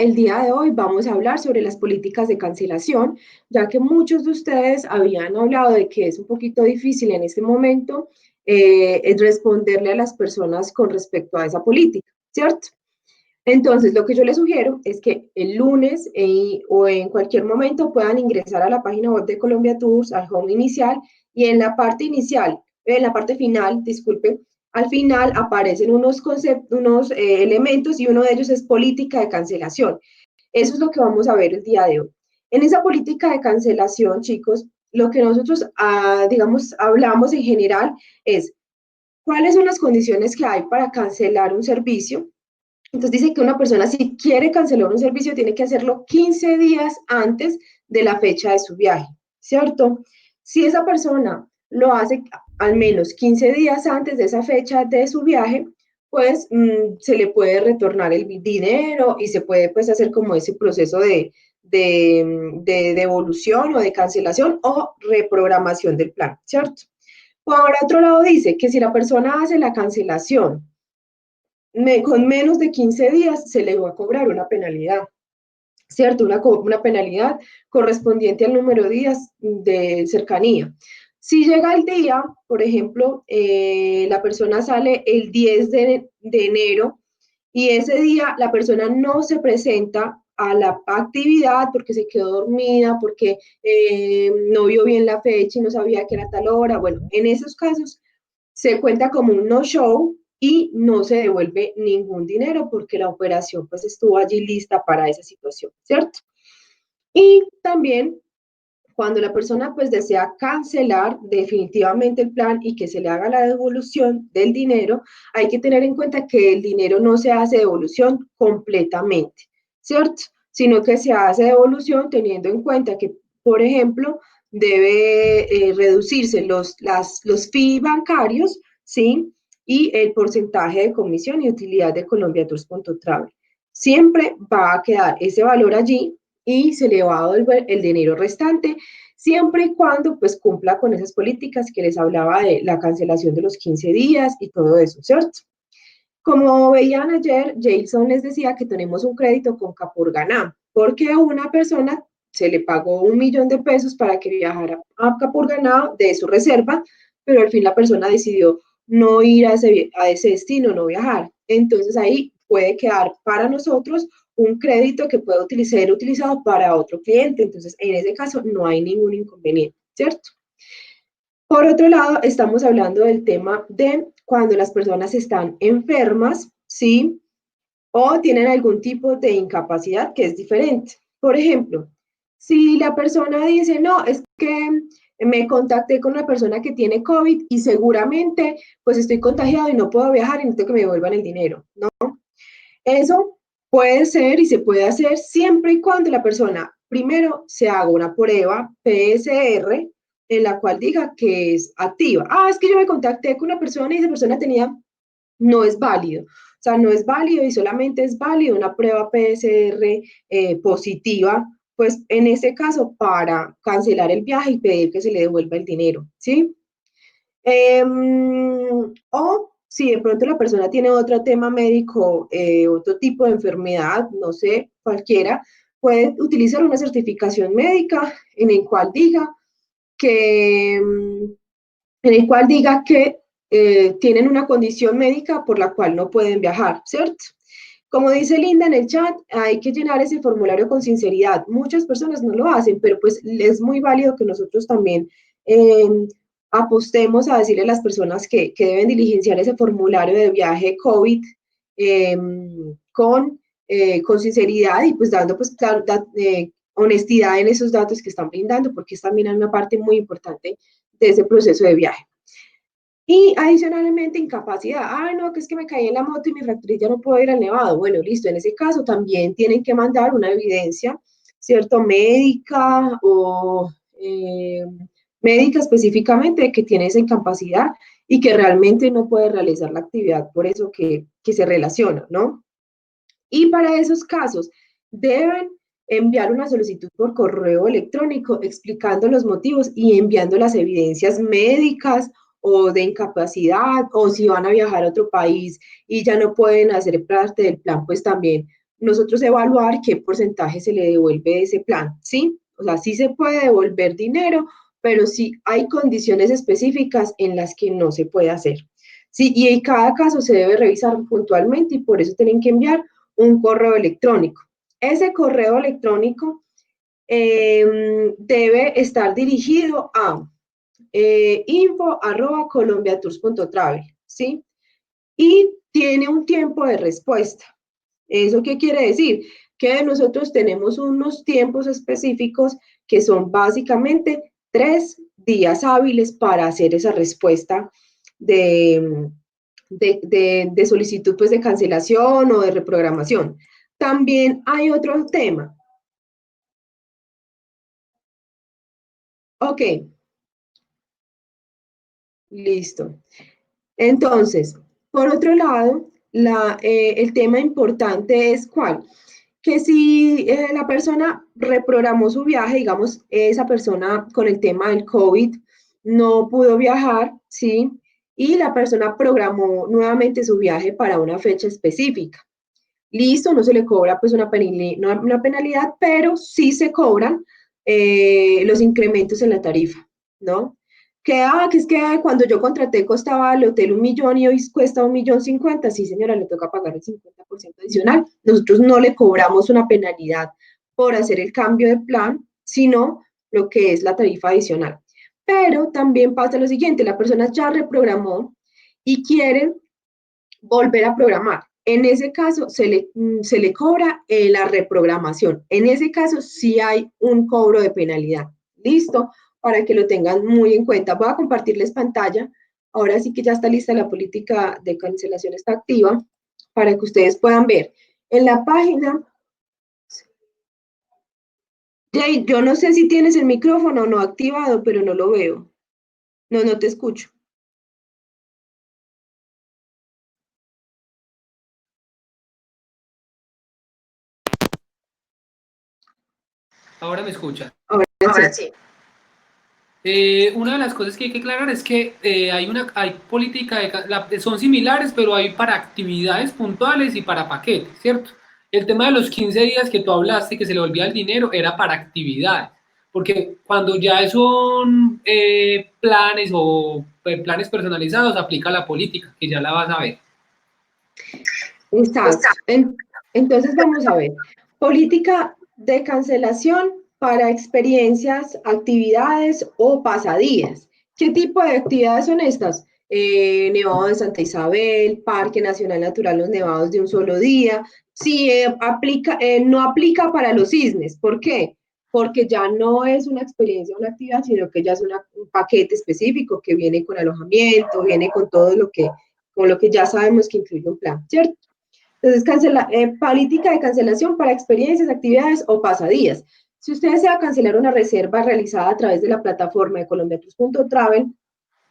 el día de hoy vamos a hablar sobre las políticas de cancelación, ya que muchos de ustedes habían hablado de que es un poquito difícil en este momento responderle a las personas con respecto a esa política, ¿cierto? Entonces, lo que yo les sugiero es que el lunes o en cualquier momento puedan ingresar a la página web de Colombia Tours, al home inicial, y en la parte inicial, en la parte final, disculpe, al final aparecen unos conceptos, unos elementos y uno de ellos es política de cancelación. Eso es lo que vamos a ver el día de hoy. En esa política de cancelación, chicos, lo que nosotros, digamos, hablamos en general es cuáles son las condiciones que hay para cancelar un servicio. Entonces dice que una persona si quiere cancelar un servicio tiene que hacerlo 15 días antes de la fecha de su viaje, ¿cierto? Si esa persona lo hace al menos 15 días antes de esa fecha de su viaje, pues se le puede retornar el dinero y se puede pues hacer como ese proceso de devolución o de cancelación o reprogramación del plan, ¿cierto? Por otro lado dice que si la persona hace la cancelación con menos de 15 días se le va a cobrar una penalidad, ¿cierto? Una penalidad correspondiente al número de días de cercanía. Si llega el día, por ejemplo, la persona sale el 10 de enero y ese día la persona no se presenta a la actividad porque se quedó dormida, porque no vio bien la fecha y no sabía que era tal hora. Bueno, en esos casos se cuenta como un no-show y no se devuelve ningún dinero porque la operación pues estuvo allí lista para esa situación, ¿cierto? Y también cuando la persona pues desea cancelar definitivamente el plan y que se le haga la devolución del dinero, hay que tener en cuenta que el dinero no se hace devolución completamente, ¿cierto? Sino que se hace devolución teniendo en cuenta que, por ejemplo, debe reducirse los fees bancarios, ¿sí? Y el porcentaje de comisión y utilidad de Colombia Tours.travel. Siempre va a quedar ese valor allí y se le va a devolver el dinero restante, siempre y cuando pues cumpla con esas políticas que les hablaba de la cancelación de los 15 días y todo eso, ¿cierto? Como veían ayer, Jason les decía que tenemos un crédito con Capurganá, porque a una persona se le pagó 1 millón de pesos para que viajara a Capurganá de su reserva, pero al fin la persona decidió no ir a ese destino, no viajar. Entonces ahí puede quedar para nosotros un crédito que puede ser utilizado para otro cliente. Entonces, en ese caso no hay ningún inconveniente, ¿cierto? Por otro lado, estamos hablando del tema de cuando las personas están enfermas, ¿sí? O tienen algún tipo de incapacidad que es diferente. Por ejemplo, si la persona dice, no, es que me contacté con una persona que tiene COVID y seguramente pues estoy contagiado y no puedo viajar y necesito que me devuelvan el dinero, ¿no? Eso puede ser y se puede hacer siempre y cuando la persona primero se haga una prueba PCR en la cual diga que es activa. Ah, es que yo me contacté con una persona y esa persona tenía, no es válido. O sea, no es válido y solamente es válido una prueba PCR positiva, pues en ese caso para cancelar el viaje y pedir que se le devuelva el dinero, ¿sí? O si de pronto la persona tiene otro tema médico, otro tipo de enfermedad, no sé, cualquiera, puede utilizar una certificación médica que, en el cual diga que tienen una condición médica por la cual no pueden viajar, ¿cierto? Como dice Linda en el chat, hay que llenar ese formulario con sinceridad. Muchas personas no lo hacen, pero pues es muy válido que nosotros también eh, apostemos a decirle a las personas que deben diligenciar ese formulario de viaje COVID eh, con, con sinceridad y pues dando pues honestidad en esos datos que están brindando, porque es también una parte muy importante de ese proceso de viaje. Y adicionalmente, incapacidad. Ah, no, que es que me caí en la moto y mi fracturé, ya no puedo ir al nevado. Bueno, listo. En ese caso también tienen que mandar una evidencia, ¿cierto? Médica o médica específicamente de que tiene esa incapacidad y que realmente no puede realizar la actividad por eso que se relaciona, ¿no? Y para esos casos deben enviar una solicitud por correo electrónico explicando los motivos y enviando las evidencias médicas o de incapacidad, o si van a viajar a otro país y ya no pueden hacer parte del plan, pues también nosotros evaluar qué porcentaje se le devuelve de ese plan, ¿sí? O sea, sí se puede devolver dinero, pero sí hay condiciones específicas en las que no se puede hacer. Sí, y en cada caso se debe revisar puntualmente y por eso tienen que enviar un correo electrónico. Ese correo electrónico debe estar dirigido a info@colombiatours.travel, ¿sí? Y tiene un tiempo de respuesta. ¿Eso qué quiere decir? Que nosotros tenemos unos tiempos específicos que son básicamente 3 días hábiles para hacer esa respuesta de, de solicitud pues, de cancelación o de reprogramación. También hay otro tema. Ok, listo. Entonces, por otro lado, el tema importante es cuál. Que si la persona reprogramó su viaje, digamos, esa persona con el tema del COVID no pudo viajar, ¿sí? Y la persona programó nuevamente su viaje para una fecha específica. Listo, no se le cobra pues una penalidad, pero sí se cobran los incrementos en la tarifa, ¿no? Que es que cuando yo contraté costaba el hotel 1 millón y hoy cuesta 1.050.000, sí señora, le toca pagar el 50% adicional. Nosotros no le cobramos una penalidad por hacer el cambio de plan, sino lo que es la tarifa adicional. Pero también pasa lo siguiente, la persona ya reprogramó y quiere volver a programar. En ese caso, se le cobra la reprogramación. En ese caso, sí hay un cobro de penalidad. ¿Listo? Para que lo tengan muy en cuenta. Voy a compartirles pantalla. Ahora sí que ya está lista la política de cancelación, está activa, para que ustedes puedan ver. En la página, Jay, yo no sé si tienes el micrófono o no activado, pero no lo veo. No, no te escucho. Ahora me escucha. Ahora Ahora sí. sí. Una de las cosas que hay que aclarar es que hay política, son similares, pero hay para actividades puntuales y para paquetes, ¿cierto? El tema de los 15 días que tú hablaste, que se le volvía el dinero, era para actividades, porque cuando ya son planes o planes personalizados, aplica la política, que ya la vas a ver. Exacto. Entonces vamos a ver. Política de cancelación para experiencias, actividades o pasadías. ¿Qué tipo de actividades son estas? Nevado de Santa Isabel, Parque Nacional Natural Los Nevados de un solo día. Sí, no aplica para los cisnes. ¿Por qué? Porque ya no es una experiencia o una actividad, sino que ya es un paquete específico que viene con alojamiento, viene con todo con lo que ya sabemos que incluye un plan, ¿cierto? Entonces, política de cancelación para experiencias, actividades o pasadías. Si usted desea cancelar una reserva realizada a través de la plataforma de colombiatours.travel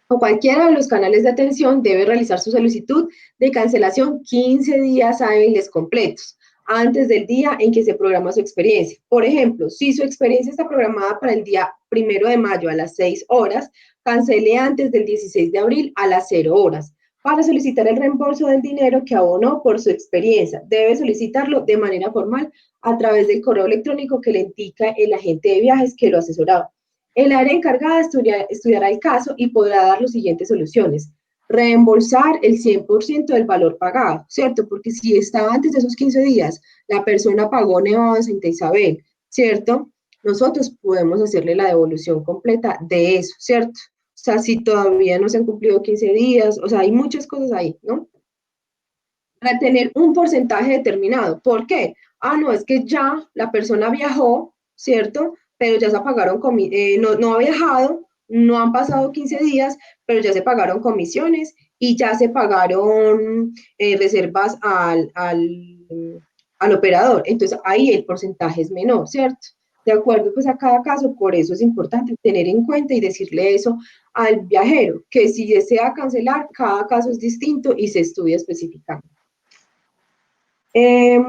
o cualquiera de los canales de atención, debe realizar su solicitud de cancelación 15 días hábiles completos antes del día en que se programa su experiencia. Por ejemplo, si su experiencia está programada para el día 1 de mayo a las 6 horas, cancele antes del 16 de abril a las 0 horas para solicitar el reembolso del dinero que abonó por su experiencia. Debe solicitarlo de manera formal a través del correo electrónico que le indica el agente de viajes que lo asesoraba. El área encargada estudiará el caso y podrá dar las siguientes soluciones. Reembolsar el 100% del valor pagado, ¿cierto? Porque si estaba antes de esos 15 días, la persona pagó Nevado de Santa Isabel, ¿cierto? Nosotros podemos hacerle la devolución completa de eso, ¿cierto? O sea, si todavía no se han cumplido 15 días, o sea, hay muchas cosas ahí, ¿no? Para tener un porcentaje determinado. ¿Por qué? Ah, no, es que ya la persona viajó, ¿cierto? Pero ya se pagaron, no ha viajado, no han pasado 15 días, pero ya se pagaron comisiones y ya se pagaron reservas al operador. Entonces ahí el porcentaje es menor, ¿cierto? De acuerdo, pues a cada caso, por eso es importante tener en cuenta y decirle eso al viajero, que si desea cancelar, cada caso es distinto y se estudia específicamente. Eh,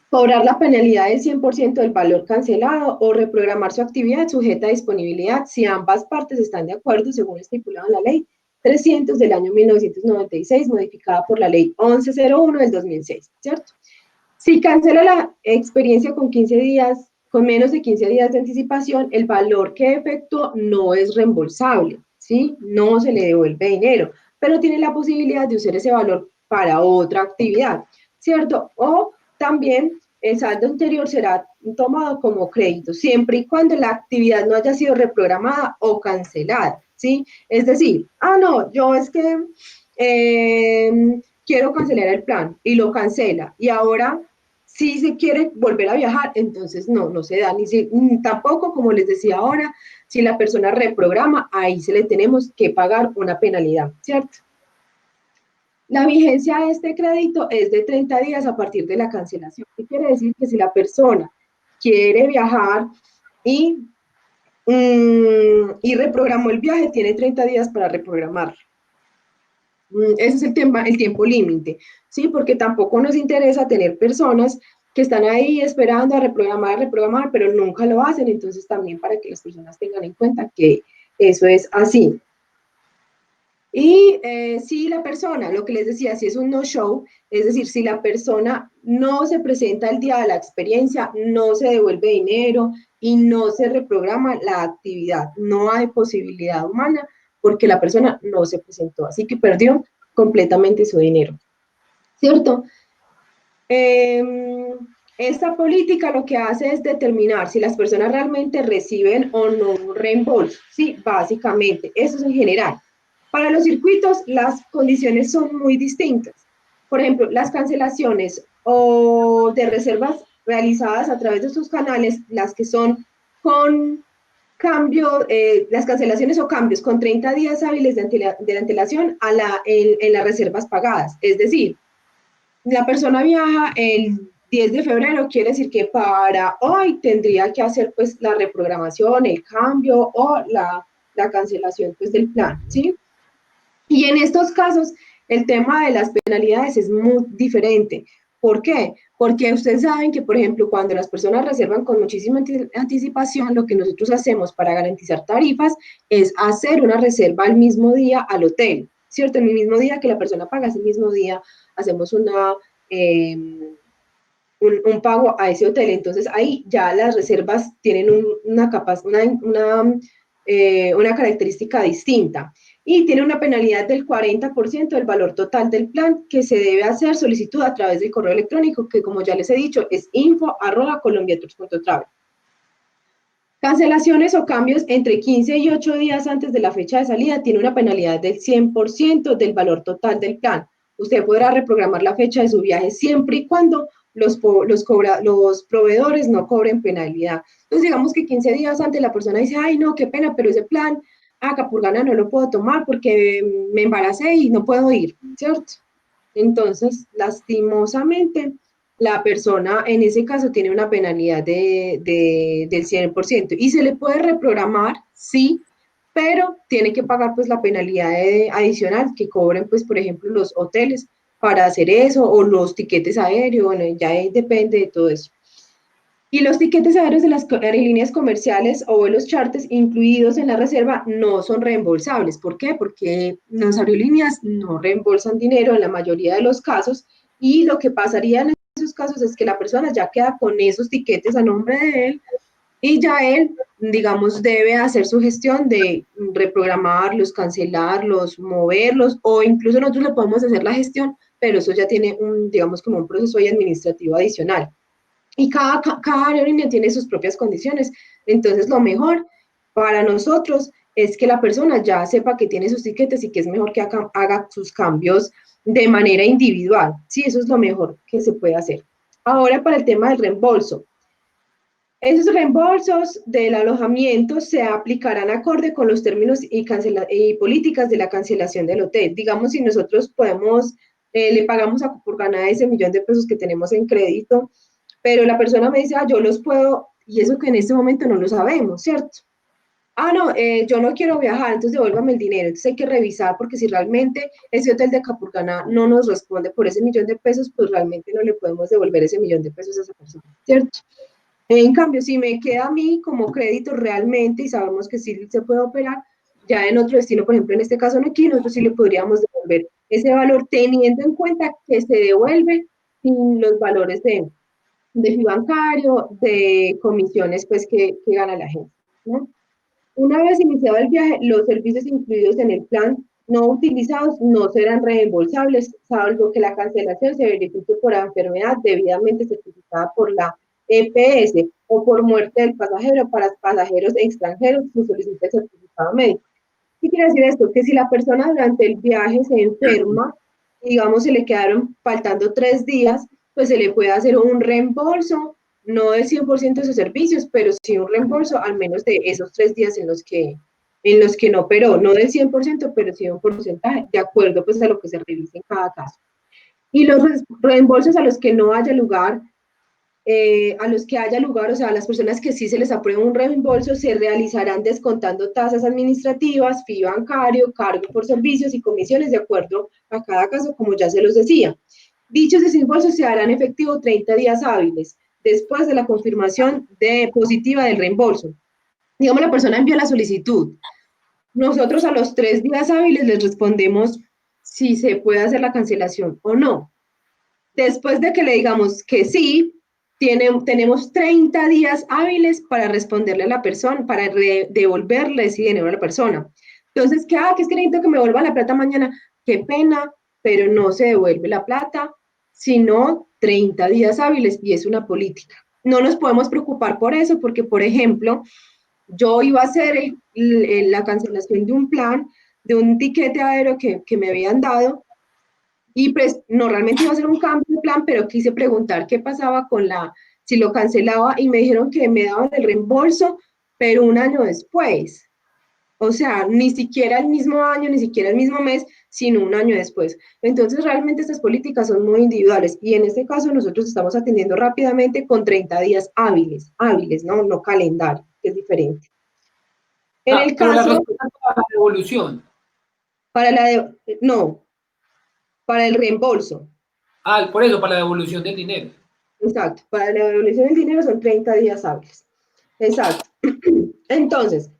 Cobrar la penalidad del 100% del valor cancelado o reprogramar su actividad sujeta a disponibilidad si ambas partes están de acuerdo según estipulado en la ley 300 del año 1996, modificada por la ley 1101 del 2006, ¿cierto? Si cancela la experiencia con 15 días, con menos de 15 días de anticipación, el valor que efectuó no es reembolsable, ¿sí? No se le devuelve dinero, pero tiene la posibilidad de usar ese valor para otra actividad, ¿cierto? O también el saldo anterior será tomado como crédito, siempre y cuando la actividad no haya sido reprogramada o cancelada, ¿sí? Es decir, no, yo es que quiero cancelar el plan y lo cancela y ahora si se quiere volver a viajar, entonces no se da, ni tampoco, como les decía ahora, si la persona reprograma, ahí se le tenemos que pagar una penalidad, ¿cierto? La vigencia de este crédito es de 30 días a partir de la cancelación. ¿Qué quiere decir? Que si la persona quiere viajar y, y reprogramó el viaje, tiene 30 días para reprogramar. Ese es el tiempo límite, ¿sí? Porque tampoco nos interesa tener personas que están ahí esperando a reprogramar, pero nunca lo hacen. Entonces, también para que las personas tengan en cuenta que eso es así. Y si la persona, lo que les decía, si es un no-show, es decir, si la persona no se presenta el día de la experiencia, no se devuelve dinero y no se reprograma la actividad, no hay posibilidad humana porque la persona no se presentó, así que perdió completamente su dinero, ¿cierto? Esta política lo que hace es determinar si las personas realmente reciben o no un reembolso, sí, básicamente, eso es en general. Para los circuitos, las condiciones son muy distintas. Por ejemplo, las cancelaciones o de reservas realizadas a través de sus canales, las que son con cambio, las cancelaciones o cambios con 30 días hábiles de antelación en las reservas pagadas. Es decir, la persona viaja el 10 de febrero, quiere decir que para hoy tendría que hacer pues la reprogramación, el cambio o la cancelación pues del plan, ¿sí? Y en estos casos, el tema de las penalidades es muy diferente. ¿Por qué? Porque ustedes saben que, por ejemplo, cuando las personas reservan con muchísima anticipación, lo que nosotros hacemos para garantizar tarifas es hacer una reserva al mismo día al hotel, ¿cierto? En el mismo día que la persona paga, ese mismo día hacemos eh, un pago a ese hotel. Entonces ahí ya las reservas tienen una característica distinta y tiene una penalidad del 40% del valor total del plan que se debe hacer solicitud a través del correo electrónico que como ya les he dicho es info@colombiatours.travel. Cancelaciones o cambios entre 15 y 8 días antes de la fecha de salida tiene una penalidad del 100% del valor total del plan. Usted podrá reprogramar la fecha de su viaje siempre y cuando los proveedores no cobren penalidad. Entonces, digamos que 15 días antes la persona dice, ay, no, qué pena, pero ese plan, Capurganá no lo puedo tomar porque me embaracé y no puedo ir, ¿cierto? Entonces, lastimosamente, la persona en ese caso tiene una penalidad del 100% y se le puede reprogramar, sí, pero tiene que pagar pues la penalidad adicional que cobren pues por ejemplo los hoteles para hacer eso o los tiquetes aéreos, bueno, ya depende de todo eso. Y los tiquetes aéreos de las aerolíneas comerciales o vuelos charters incluidos en la reserva no son reembolsables. ¿Por qué? Porque las aerolíneas no reembolsan dinero en la mayoría de los casos y lo que pasaría en esos casos es que la persona ya queda con esos tiquetes a nombre de él y ya él, digamos, debe hacer su gestión de reprogramarlos, cancelarlos, moverlos o incluso nosotros le podemos hacer la gestión, pero eso ya tiene digamos, como un proceso ahí administrativo adicional y cada aerolínea tiene sus propias condiciones. Entonces, lo mejor para nosotros es que la persona ya sepa que tiene sus tiquetes y que es mejor que haga sus cambios de manera individual. Sí, eso es lo mejor que se puede hacer. Ahora, para el tema del reembolso. Esos reembolsos del alojamiento se aplicarán acorde con los términos y políticas de la cancelación del hotel. Digamos, si nosotros le pagamos a Cupurganá ese millón de pesos que tenemos en crédito, pero la persona me dice, yo los puedo, y eso que en este momento no lo sabemos, ¿cierto? No, yo no quiero viajar, entonces devuélvame el dinero. Entonces hay que revisar porque si realmente ese hotel de Capurganá no nos responde por ese millón de pesos, pues realmente no le podemos devolver ese millón de pesos a esa persona, ¿cierto? En cambio, si me queda a mí como crédito realmente y sabemos que sí se puede operar, ya en otro destino, por ejemplo, en este caso no aquí, nosotros sí le podríamos devolver ese valor teniendo en cuenta que se devuelve sin los valores de fee bancario, de comisiones pues que gana la gente, ¿no? Una vez iniciado el viaje, los servicios incluidos en el plan no utilizados no serán reembolsables, salvo que la cancelación se verifique por enfermedad debidamente certificada por la EPS o por muerte del pasajero para pasajeros extranjeros que soliciten certificado médico. ¿Qué quiere decir esto? Que si la persona durante el viaje se enferma, digamos, se le quedaron faltando 3 días, pues se le puede hacer un reembolso, no del 100% de sus servicios, pero sí un reembolso al menos de esos 3 días en los que no operó, no del 100%, pero sí un porcentaje, de acuerdo pues a lo que se revise en cada caso. Y los reembolsos a los que no haya lugar, a los que haya lugar, o sea, a las personas que sí se les apruebe un reembolso, se realizarán descontando tasas administrativas, fee bancario, cargo por servicios y comisiones de acuerdo a cada caso, como ya se los decía. Dichos desembolsos se harán efectivo 30 días hábiles después de la confirmación positiva del reembolso. Digamos, la persona envió la solicitud. Nosotros a los 3 días hábiles les respondemos si se puede hacer la cancelación o no. Después de que le digamos que sí, tenemos 30 días hábiles para responderle a la persona, para devolverle ese dinero a la persona. Entonces, que es que necesito que me devuelva la plata mañana. Qué pena, pero no se devuelve la plata, sino 30 días hábiles y es una política. No nos podemos preocupar por eso porque, por ejemplo, yo iba a hacer la cancelación de un plan, de un tiquete aéreo que me habían dado y pues no, realmente iba a hacer un cambio de plan, pero quise preguntar qué pasaba si lo cancelaba y me dijeron que me daban el reembolso, pero un año después. O sea, ni siquiera el mismo año, ni siquiera el mismo mes, sino un año después. Entonces, realmente estas políticas son muy individuales y en este caso nosotros estamos atendiendo rápidamente con 30 días hábiles, ¿no? No calendario, que es diferente. En el Pero la caso, respuesta es para la devolución. no, para el reembolso. Por eso, para la devolución del dinero. Exacto, para la devolución del dinero son 30 días hábiles. Exacto. Entonces,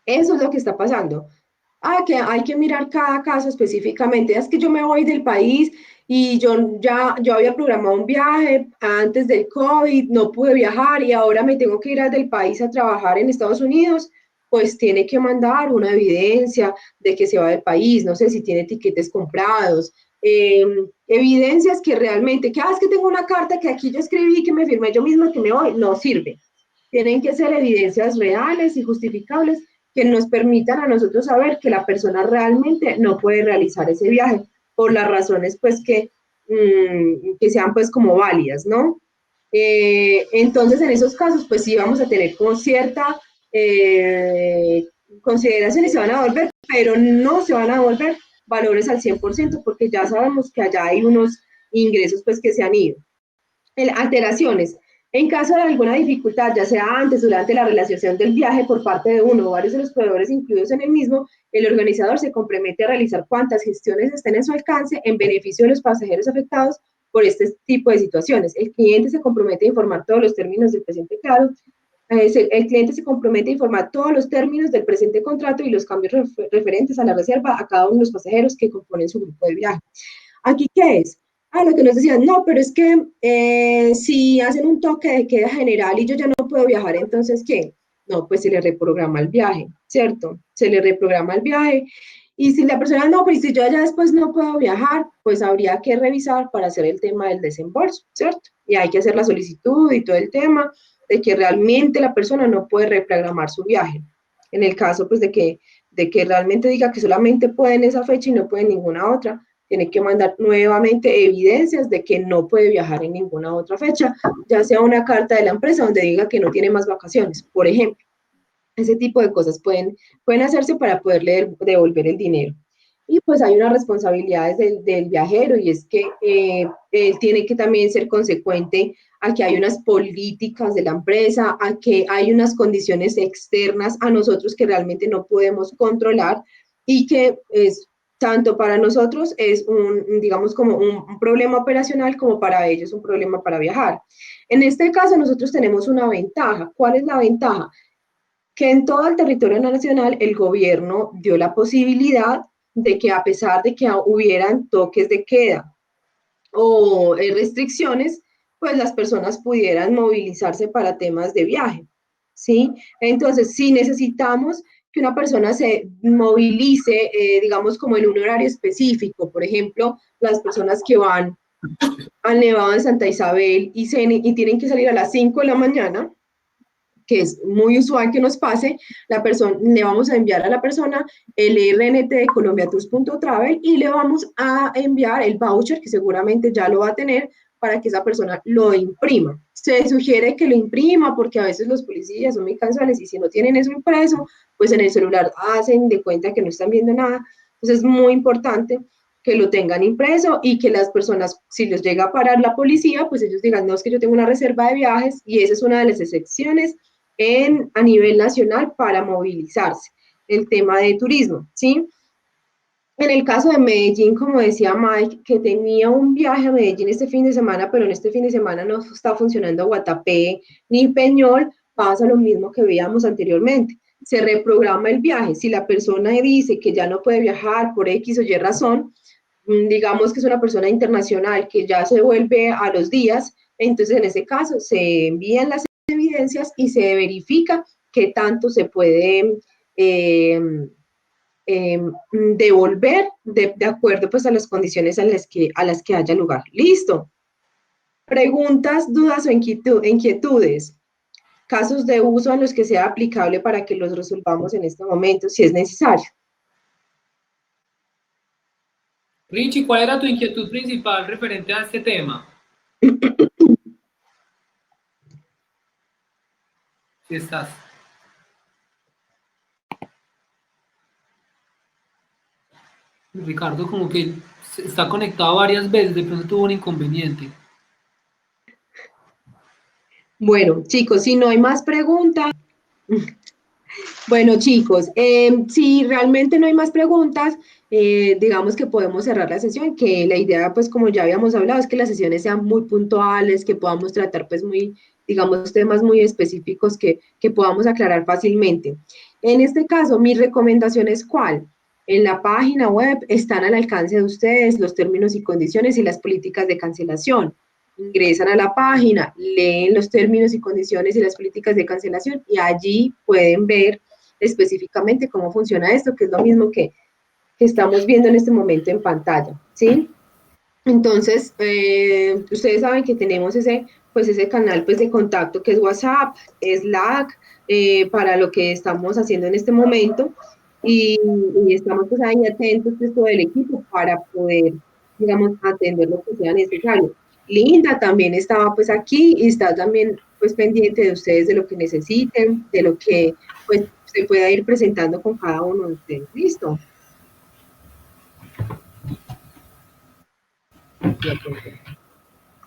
eso es lo que está pasando. Que hay que mirar cada caso específicamente. Es que yo me voy del país y yo había programado un viaje antes del COVID, no pude viajar y ahora me tengo que ir del país a trabajar en Estados Unidos, pues tiene que mandar una evidencia de que se va del país, no sé si tiene tiquetes comprados, evidencias que realmente, es que tengo una carta que aquí yo escribí, que me firmé yo misma, que me voy, no sirve. Tienen que ser evidencias reales y justificables que nos permitan a nosotros saber que la persona realmente no puede realizar ese viaje por las razones pues que sean pues como válidas, ¿no? Entonces en esos casos pues sí vamos a tener como cierta consideración y se van a devolver, pero no se van a devolver valores al 100% porque ya sabemos que allá hay unos ingresos pues que se han ido. Alteraciones. En caso de alguna dificultad, ya sea antes o durante la realización del viaje por parte de uno o varios de los proveedores incluidos en el mismo, el organizador se compromete a realizar cuantas gestiones estén en su alcance en beneficio de los pasajeros afectados por este tipo de situaciones. El cliente se compromete a informar todos los términos del presente contrato. El cliente se compromete a informar todos los términos del presente contrato y los cambios referentes a la reserva a cada uno de los pasajeros que componen su grupo de viaje. ¿Aquí qué es? Lo que nos decían, no, pero es que si hacen un toque de queda general y yo ya no puedo viajar, entonces, ¿qué? No, pues se le reprograma el viaje, ¿cierto? Se le reprograma el viaje. Y si la persona no, pero si yo ya después no puedo viajar, pues habría que revisar para hacer el tema del desembolso, ¿cierto? Y hay que hacer la solicitud y todo el tema de que realmente la persona no puede reprogramar su viaje. En el caso, pues, de que realmente diga que solamente puede en esa fecha y no puede en ninguna otra, tiene que mandar nuevamente evidencias de que no puede viajar en ninguna otra fecha, ya sea una carta de la empresa donde diga que no tiene más vacaciones, por ejemplo. Ese tipo de cosas pueden hacerse para poderle devolver el dinero. Y pues hay unas responsabilidades del viajero y es que él tiene que también ser consecuente a que hay unas políticas de la empresa, a que hay unas condiciones externas a nosotros que realmente no podemos controlar y que es tanto para nosotros es digamos, como un problema operacional como para ellos un problema para viajar. En este caso nosotros tenemos una ventaja. ¿Cuál es la ventaja? Que en todo el territorio nacional el gobierno dio la posibilidad de que a pesar de que hubieran toques de queda o restricciones, pues las personas pudieran movilizarse para temas de viaje, ¿sí? Entonces, si necesitamos que una persona se movilice, digamos, como en un horario específico, por ejemplo, las personas que van al Nevado de Santa Isabel y tienen que salir a las 5 de la mañana, que es muy usual que nos pase, le vamos a enviar a la persona el RNT de colombiatours.travel y le vamos a enviar el voucher, que seguramente ya lo va a tener, para que esa persona lo imprima. Se sugiere que lo imprima porque a veces los policías son muy cansones y si no tienen eso impreso, pues en el celular hacen de cuenta que no están viendo nada. Entonces es muy importante que lo tengan impreso y que las personas, si les llega a parar la policía, pues ellos digan, no, es que yo tengo una reserva de viajes y esa es una de las excepciones a nivel nacional para movilizarse. El tema de turismo, ¿sí? En el caso de Medellín, como decía Mike, que tenía un viaje a Medellín este fin de semana, pero en este fin de semana no está funcionando Guatapé ni Peñol, pasa lo mismo que veíamos anteriormente. Se reprograma el viaje. Si la persona dice que ya no puede viajar por X o Y razón, digamos que es una persona internacional que ya se vuelve a los días, entonces en ese caso se envían las evidencias y se verifica qué tanto se puede eh, devolver de acuerdo pues a las condiciones a las que haya lugar. Listo. Preguntas, dudas o inquietudes. Casos de uso en los que sea aplicable para que los resolvamos en este momento, si es necesario. Richie, ¿cuál era tu inquietud principal referente a este tema? Si estás. Ricardo como que está conectado varias veces, de pronto tuvo un inconveniente. Bueno, chicos, si no hay más preguntas, bueno, chicos, si realmente no hay más preguntas, digamos que podemos cerrar la sesión, que la idea, pues como ya habíamos hablado, es que las sesiones sean muy puntuales, que podamos tratar pues muy, digamos, temas muy específicos que podamos aclarar fácilmente. En este caso, mi recomendación es cuál. En la página web están al alcance de ustedes los términos y condiciones y las políticas de cancelación. Ingresan a la página, leen los términos y condiciones y las políticas de cancelación y allí pueden ver específicamente cómo funciona esto, que es lo mismo que estamos viendo en este momento en pantalla, ¿sí? Entonces, ustedes saben que tenemos ese canal pues, de contacto que es WhatsApp, Slack, para lo que estamos haciendo en este momento y estamos pues, ahí atentos pues, todo el equipo para poder, digamos, atender lo que sea necesario. Linda también estaba pues aquí y está también pues pendiente de ustedes de lo que necesiten, de lo que pues se pueda ir presentando con cada uno de ustedes. ¿Listo?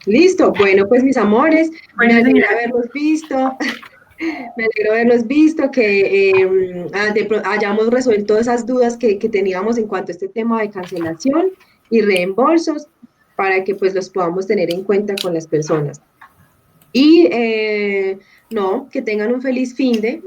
Listo, bueno, pues mis amores, me alegra haberlos visto, me alegro haberlos visto, que hayamos resuelto esas dudas que teníamos en cuanto a este tema de cancelación y reembolsos, para que pues los podamos tener en cuenta con las personas. Y no, que tengan un feliz fin de